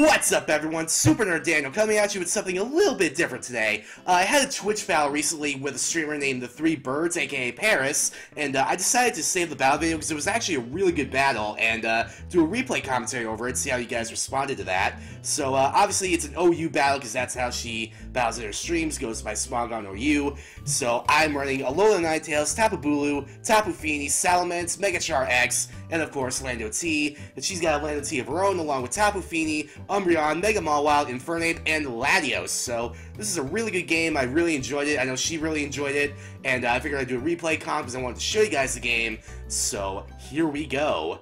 What's up, everyone? Super Nerd Daniel coming at you with something a little bit different today. I had a Twitch battle recently with a streamer named the3birds, aka Paris, and I decided to save the battle video because it was actually a really good battle and do a replay commentary over it, see how you guys responded to that. So obviously it's an OU battle because that's how she battles in her streams, goes by Smogon OU. So I'm running Alola Ninetales, Tapu Bulu, Tapu Fini, Salamence, Megachar X, and of course Lando T. And she's got a Lando T of her own along with Tapu Fini, Umbreon, Mega Mawile, Infernape, and Latios. So this is a really good game. I really enjoyed it. I know she really enjoyed it, and I figured I'd do a replay comp because I wanted to show you guys the game. So here we go.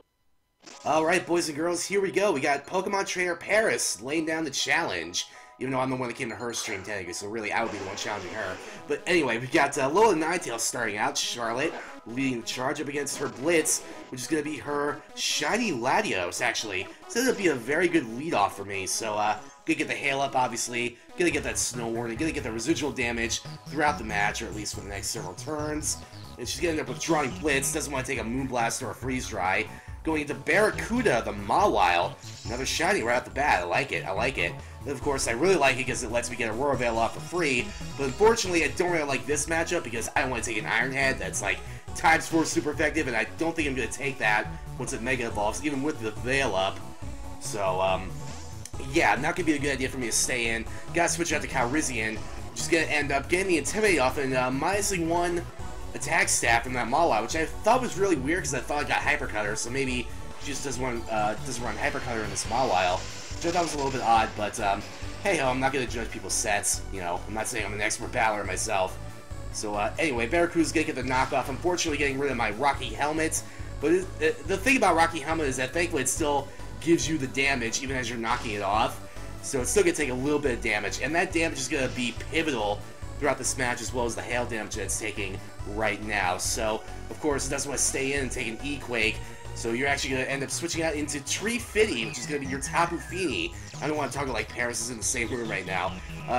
Alright, boys and girls, here we go. We got Pokemon Trainer Paris laying down the challenge. Even though I'm the one that came to her stream technically, so really I would be the one challenging her. But anyway, we got Alola Ninetales starting out. Charlotte leading the charge up against her Blitz, which is going to be her shiny Latios, actually. So this will be a very good lead-off for me. So, gonna get the Hail up, obviously. Gonna get that Snow Warning. Gonna get the residual damage throughout the match, or at least for the next several turns. And she's gonna end up withdrawing Blitz. Doesn't want to take a Moonblast or a Freeze Dry. Going into Barracuda, the Mawile. Another shiny right off the bat. I like it. I like it. And of course, I really like it because it lets me get Aurora Veil off for free. But unfortunately, I don't really like this matchup because I don't want to take an Iron Head that's like ×4 super effective, and I don't think I'm going to take that once it Mega Evolves, even with the Veil up. So, yeah, not going to be a good idea for me to stay in. Gotta switch out to Calrissian, which is going to end up getting the Intimidate off and minusing 1 attack stat from that Mawile, which I thought was really weird because I thought I got Hyper Cutter, so maybe she just doesn't run Hyper Cutter in this Mawile, which I thought was a little bit odd, but hey ho, I'm not going to judge people's sets, you know, I'm not saying I'm an expert battler myself. So anyway, Barracuda's going to get the knockoff, unfortunately getting rid of my Rocky Helmet, but the thing about Rocky Helmet is that thankfully it still gives you the damage even as you're knocking it off, so it's still going to take a little bit of damage, and that damage is going to be pivotal throughout this match, as well as the hail damage that it's taking right now. So, of course, it doesn't want to stay in and take an E-Quake, so you're actually going to end up switching out into Treefitty, which is going to be your Tapu Fini. I don't want to talk like Paris is in the same room right now.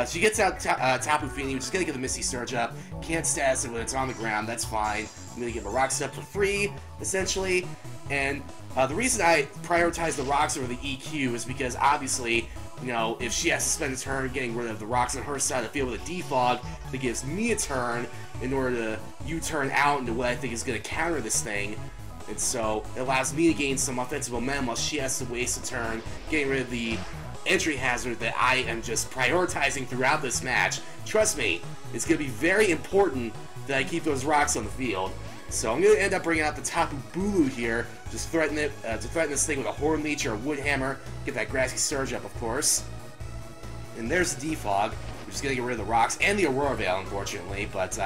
She gets out Tapu Fini, which is going to get the Misty Surge up. Can't status it when it's on the ground, that's fine. I'm going to get my Rocks up for free, essentially. And the reason I prioritize the Rocks over the EQ is because, obviously, you know, if she has to spend a turn getting rid of the Rocks on her side of the field with a Defog, that gives me a turn in order to U-turn out into what I think is going to counter this thing. And so it allows me to gain some offensive momentum while she has to waste a turn getting rid of the entry hazard that I am just prioritizing throughout this match. Trust me, it's going to be very important that I keep those Rocks on the field. So I'm going to end up bringing out the Tapu Bulu here, just threaten it, to threaten this thing with a Horn Leech or a Wood Hammer, get that Grassy Surge up, of course. And there's the Defog, which is going to get rid of the Rocks and the Aurora Veil, unfortunately, but,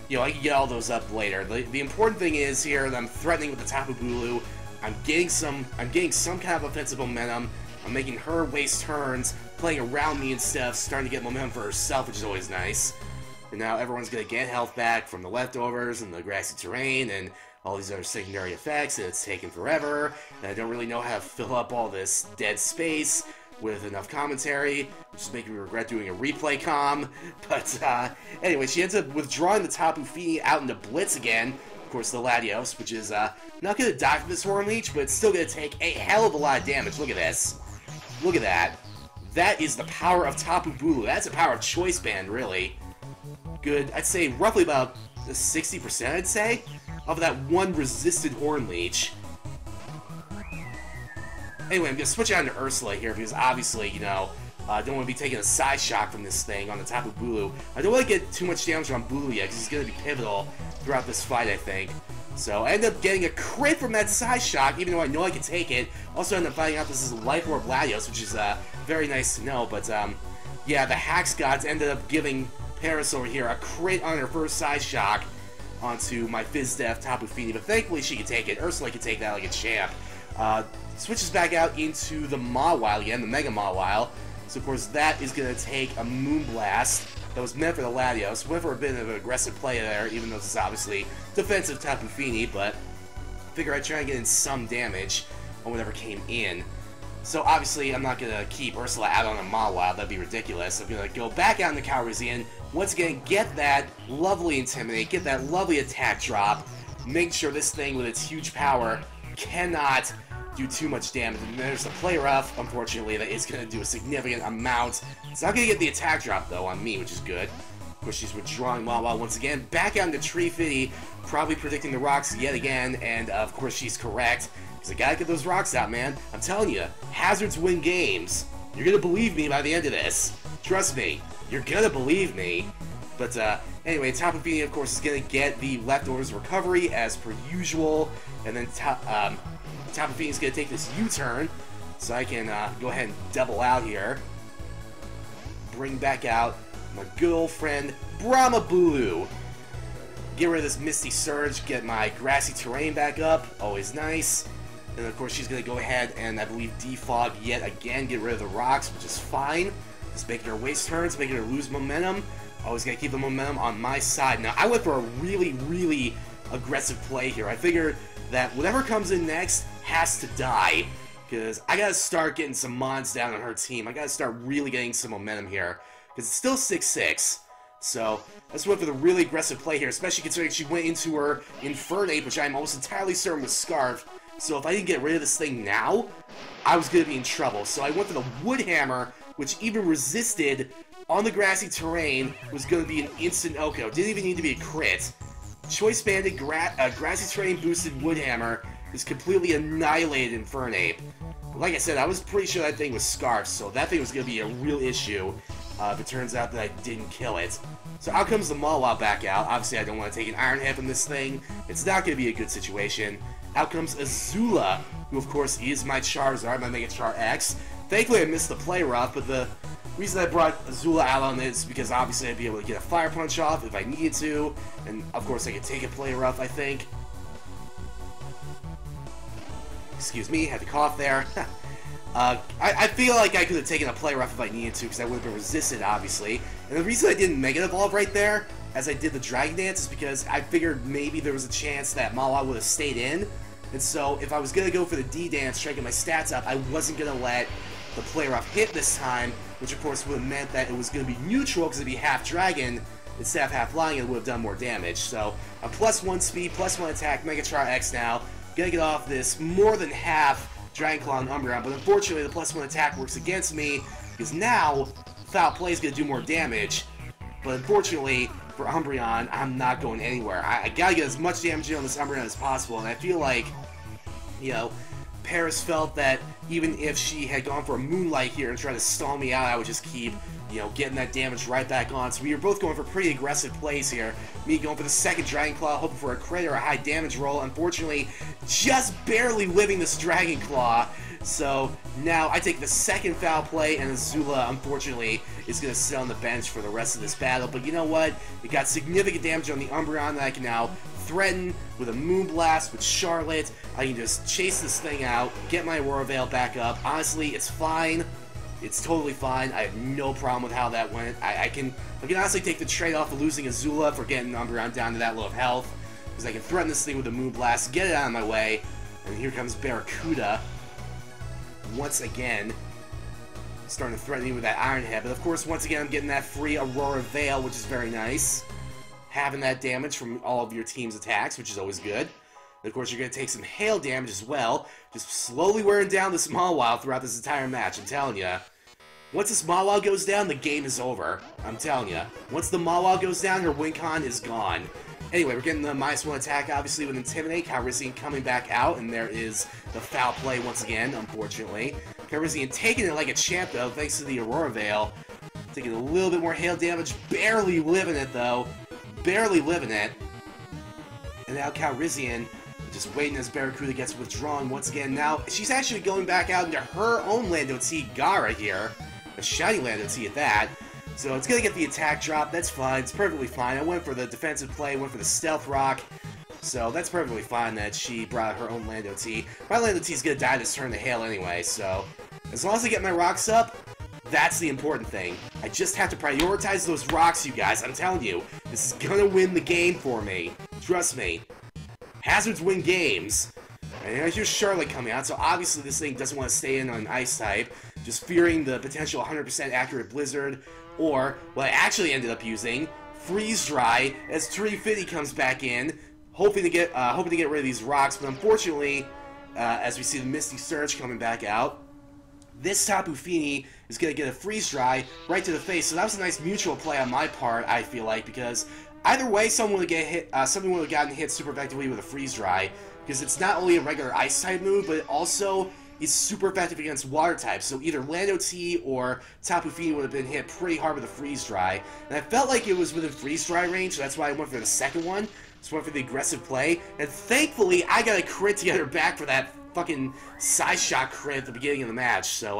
you know, I can get all those up later. The important thing is here that I'm threatening with the Tapu Bulu. I'm getting some kind of offensive momentum. I'm making her waste turns, playing around me and stuff, starting to get momentum for herself, which is always nice. And now everyone's going to get health back from the leftovers and the grassy terrain and all these other secondary effects, and it's taken forever, and I don't really know how to fill up all this dead space with enough commentary, which is making me regret doing a replay comm. But anyway, she ends up withdrawing the Tapu Fini out into Blitz again. Of course, the Latios, which is not going to die from this Horn Leech, but it's still going to take a hell of a lot of damage. Look at this. Look at that. That is the power of Tapu Bulu. That's the power of Choice Band, really. Good, I'd say roughly about 60%, I'd say, of that one resisted Horn Leech. Anyway, I'm going to switch out into Ursula here because obviously, you know, I don't want to be taking a side shock from this thing on the Tapu Bulu. I don't want to get too much damage on Bulu yet because he's going to be pivotal throughout this fight, I think. So I end up getting a crit from that side shock, even though I know I can take it. Also end up finding out this is Life Orb Latios, which is very nice to know. But yeah, the Hax Gods ended up giving Paris over here a crit on her first side shock onto my Fizdef Tapu Fini, but thankfully she can take it. Ursula can take that like a champ. Switches back out into the Mawile again, the Mega Mawile. So of course that is going to take a Moonblast that was meant for the Latios. Went for a bit of an aggressive play there, even though this is obviously defensive Tapu Fini, but I figure I'd try and get in some damage on whatever came in. So obviously I'm not going to keep Ursula out on a Mawile, that'd be ridiculous. I'm going to go back out into Calrissian, once again get that lovely Intimidate, get that lovely attack drop, make sure this thing with its huge power cannot do too much damage. And there's the play rough, unfortunately, that is going to do a significant amount. It's not going to get the attack drop, though, on me, which is good. Of course, she's withdrawing Wawa once again. Back out into Tree Fitty, probably predicting the rocks yet again. And, of course, she's correct. Because I got to get those rocks out, man. I'm telling you, hazards win games. You're going to believe me by the end of this. Trust me. You're going to believe me. But, anyway, Tapu Fini, of course, is going to get the leftovers recovery as per usual. And then Tapu Fini is going to take this U-turn. So I can go ahead and double out here. Bring back out my good old friend, Brahma Bulu. Get rid of this Misty Surge, get my Grassy Terrain back up. Always nice. And, of course, she's going to go ahead and, I believe, defog yet again. Get rid of the rocks, which is fine. Just making her waste turns, making her lose momentum. Always got to keep the momentum on my side. Now, I went for a really, really aggressive play here. I figured that whatever comes in next has to die. Because I got to start getting some mons down on her team. I got to start really getting some momentum here. Because it's still 6-6. So, let's went for the really aggressive play here. Especially considering she went into her Infernape, which I'm almost entirely certain was Scarf. So if I didn't get rid of this thing now, I was going to be in trouble. So I went for the Wood Hammer, which even resisted on the Grassy Terrain, was going to be an instant Oko. Didn't even need to be a crit. Choice Banded Grassy Terrain boosted Wood Hammer is completely annihilated Infernape. Like I said, I was pretty sure that thing was Scarf, so that thing was going to be a real issue if it turns out that I didn't kill it. So out comes the Mawa back out. Obviously, I don't want to take an Iron Head from this thing. It's not going to be a good situation. Out comes Azula, who of course is my Charizard, my Mega Char X. Thankfully I missed the play rough, but the reason I brought Azula out on it is because obviously I'd be able to get a Fire Punch off if I needed to, and of course I could take a play rough, I think. Excuse me, had to cough there. I feel like I could have taken a play rough if I needed to, because I would have been resisted, obviously. And the reason I didn't Mega Evolve right there, as I did the Dragon Dance, is because I figured maybe there was a chance that Mawa would have stayed in. And so, if I was going to go for the D-Dance, try to get my stats up, I wasn't going to let the play rough hit this time, which of course would have meant that it was going to be neutral, because it'd be half Dragon instead of half Flying, and it would have done more damage. So, a +1 speed, +1 attack, Mega Char X now. Gonna get off this more than half Dragon Claw and Umbreon, but unfortunately the +1 attack works against me, because now Foul Play is going to do more damage. But unfortunately, for Umbreon, I'm not going anywhere. I gotta get as much damage in on this Umbreon as possible, and I feel like, you know, Paris felt that even if she had gone for a Moonlight here and tried to stall me out, I would just keep, you know, getting that damage right back on. So we were both going for pretty aggressive plays here. Me going for the second Dragon Claw, hoping for a crit or a high damage roll. Unfortunately, just barely living this Dragon Claw. So now I take the second foul play, and Azula, unfortunately, is going to sit on the bench for the rest of this battle. But you know what? It got significant damage on the Umbreon that I can now threaten with a Moonblast with Charlotte. I can just chase this thing out, get my Aurora Veil back up. Honestly, it's fine. It's totally fine. I have no problem with how that went. I can honestly take the trade-off of losing Azula for getting Umbreon down to that low of health, because I can threaten this thing with a Moonblast, get it out of my way, and here comes Barracuda. Once again, starting to threaten me with that Iron Head, but of course, once again, I'm getting that free Aurora Veil, which is very nice. Having that damage from all of your team's attacks, which is always good. And of course, you're going to take some hail damage as well, just slowly wearing down the Mawile throughout this entire match, I'm telling you. Once this Mawile goes down, the game is over, I'm telling you. Once the Mawile goes down, her win con is gone. Anyway, we're getting the -1 attack, obviously, with Intimidate. Calrissian coming back out, and there is the foul play once again, unfortunately. Calrissian taking it like a champ, though, thanks to the Aurora Veil. Taking a little bit more hail damage, barely living it, though. Barely living it. And now Calrissian just waiting as Barracuda gets withdrawn once again. Now, she's actually going back out into her own Lando T Gara here. A shiny Lando T at that. So it's going to get the attack drop. That's fine. It's perfectly fine. I went for the defensive play, went for the Stealth Rock. So that's perfectly fine that she brought her own Lando T. My Lando T is going to die this turn to hail anyway, so as long as I get my rocks up, that's the important thing. I just have to prioritize those rocks, you guys. I'm telling you, this is going to win the game for me. Trust me. Hazards win games. And here's Charlotte coming out, so obviously this thing doesn't want to stay in on an Ice type, just fearing the potential 100% accurate Blizzard, or what I actually ended up using, Freeze Dry, as Tree Fitty comes back in, hoping to get rid of these rocks, but unfortunately, as we see the Misty Surge coming back out. This Tapu Fini is going to get a Freeze Dry right to the face, so that was a nice mutual play on my part, I feel like, because either way, someone would have gotten hit super effectively with a Freeze Dry, because it's not only a regular Ice-type move, but it also is super effective against Water types, so either Lando T or Tapu Fini would have been hit pretty hard with a Freeze Dry, and I felt like it was within Freeze Dry range, so that's why I went for the second one, just went for the aggressive play, and thankfully, I got a crit to get her back for that fucking side shot crit at the beginning of the match, so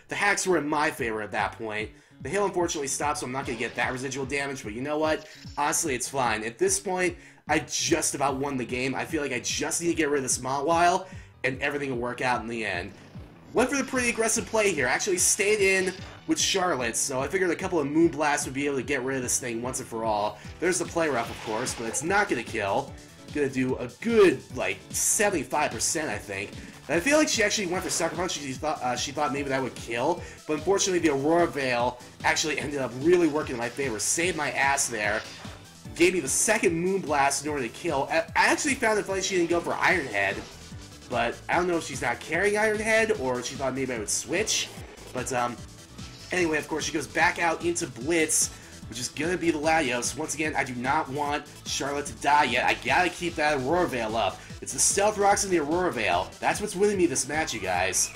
the hacks were in my favor at that point. The hail unfortunately stopped, so I'm not going to get that residual damage, but you know what? Honestly, it's fine. At this point, I just about won the game. I feel like I just need to get rid of this Mawile, and everything will work out in the end. Went for the pretty aggressive play here. Actually stayed in with Charlotte, so I figured a couple of Moonblasts would be able to get rid of this thing once and for all. There's the play rough, of course, but it's not going to kill. Gonna do a good, like, 75%, I think. And I feel like she actually went for Sucker Punch. She thought maybe that would kill, but unfortunately the Aurora Veil actually ended up really working in my favor. Saved my ass there. Gave me the second Moonblast in order to kill. I actually found it funny she didn't go for Iron Head, but I don't know if she's not carrying Iron Head or she thought maybe I would switch. But anyway, of course, she goes back out into Blitz, which is going to be the Latios. Once again, I do not want Charlotte to die yet. I gotta keep that Aurora Veil up. It's the Stealth Rocks and the Aurora Veil. That's what's winning me this match, you guys.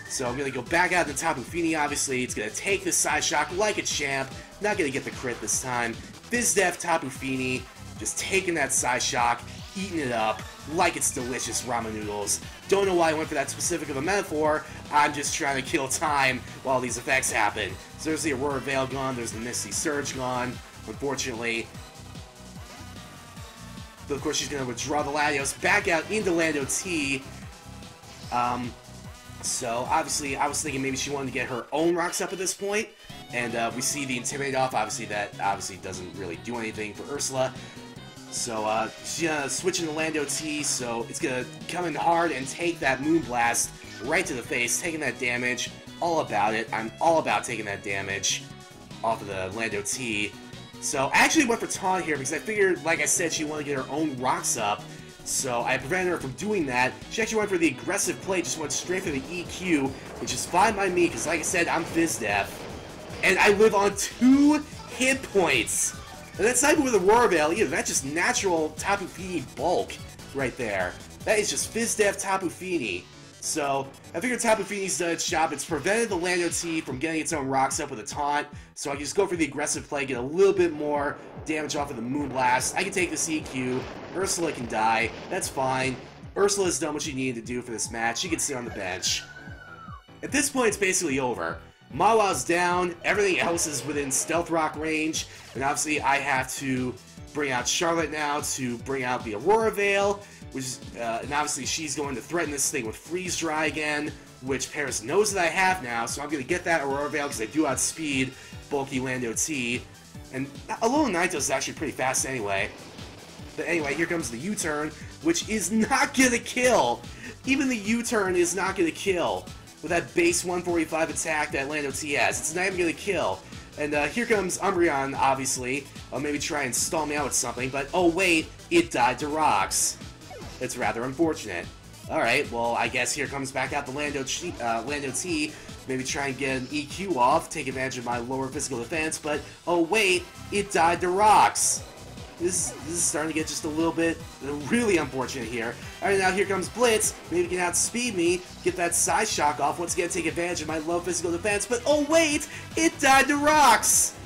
So I'm going to go back out to Tapu Fini, obviously. It's going to take this Side Shock like a champ. Not going to get the crit this time. Fizdef Tapu Fini, just taking that Side Shock, eating it up like it's delicious ramen noodles. Don't know why I went for that specific of a metaphor. I'm just trying to kill time while these effects happen. So there's the Aurora Veil gone, there's the Misty Surge gone, unfortunately. But of course she's going to withdraw the Latios back out into Lando T. So obviously I was thinking maybe she wanted to get her own rocks up at this point. And we see the Intimidate off, obviously that doesn't really do anything for Ursula. So, she's gonna switch into Lando T, so it's gonna come in hard and take that Moonblast right to the face, taking that damage. All about it. I'm all about taking that damage off of the Lando T. So, I actually went for Taunt here because I figured, like I said, she wanted to get her own rocks up. So, I prevented her from doing that. She actually went for the aggressive play, just went straight for the EQ, which is fine by me because, like I said, I'm Fizdef. And I live on 2 hit points. And that's not even with Aurora Veil either. That's just natural Tapu Fini bulk right there. That is just Fizdef Tapu Fini. So, I figured Tapu Fini's done its job. It's prevented the Lando T from getting its own rocks up with a taunt. So I can just go for the aggressive play, get a little bit more damage off of the Moonblast. I can take the CQ. Ursula can die. That's fine. Ursula's done what she needed to do for this match. She can sit on the bench. At this point, it's basically over. Mawa's down, everything else is within Stealth Rock range, and obviously I have to bring out Charlotte now to bring out the Aurora Veil, which is, and obviously she's going to threaten this thing with Freeze Dry again, which Paris knows that I have now, so I'm going to get that Aurora Veil because I do outspeed bulky Lando T, and Alolan Ninetales is actually pretty fast anyway. But anyway, here comes the U-turn, which is not going to kill. Even the U-turn is not going to kill. With that base 145 attack that Lando T has. It's not even going to kill. And here comes Umbreon, obviously. I'll maybe try and stall me out with something, but oh wait, it died to rocks. It's rather unfortunate. Alright, well, I guess here comes back out the Lando T. Maybe try and get an EQ off, take advantage of my lower physical defense, but oh wait, it died to rocks. This is starting to get just a little bit really unfortunate here. Alright, now here comes Blitz. Maybe he can outspeed me, get that Side Shock off, once again take advantage of my low physical defense, but oh wait, it died to rocks!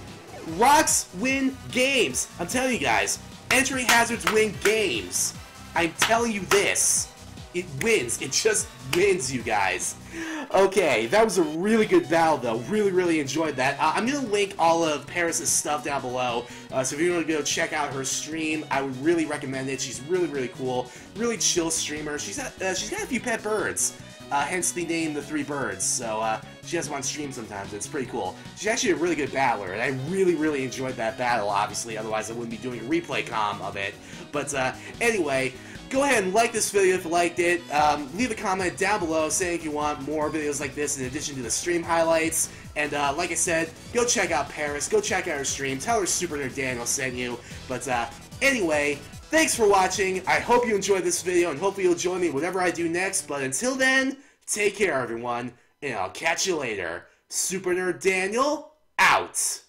Rocks win games. I'm telling you guys, entry hazards win games. I'm telling you this. It wins. It just wins, you guys. Okay, that was a really good battle, though. Really enjoyed that. I'm going to link all of Paris' stuff down below, so if you want to go check out her stream, I would really recommend it. She's really cool, really chill streamer. She's got a few pet birds, hence the name the 3birds, so she has them on stream sometimes. It's pretty cool. She's actually a really good battler, and I really enjoyed that battle, obviously, otherwise I wouldn't be doing a replay comm of it. But anyway, go ahead and like this video if you liked it. Leave a comment down below saying if you want more videos like this in addition to the stream highlights. And like I said, go check out Paris, go check out her stream, tell her Super Nerd Daniel sent you. But anyway, Thanks for watching. I hope you enjoyed this video, and hopefully you'll join me whatever I do next. But until then, take care, everyone, and I'll catch you later. Super Nerd Daniel, out!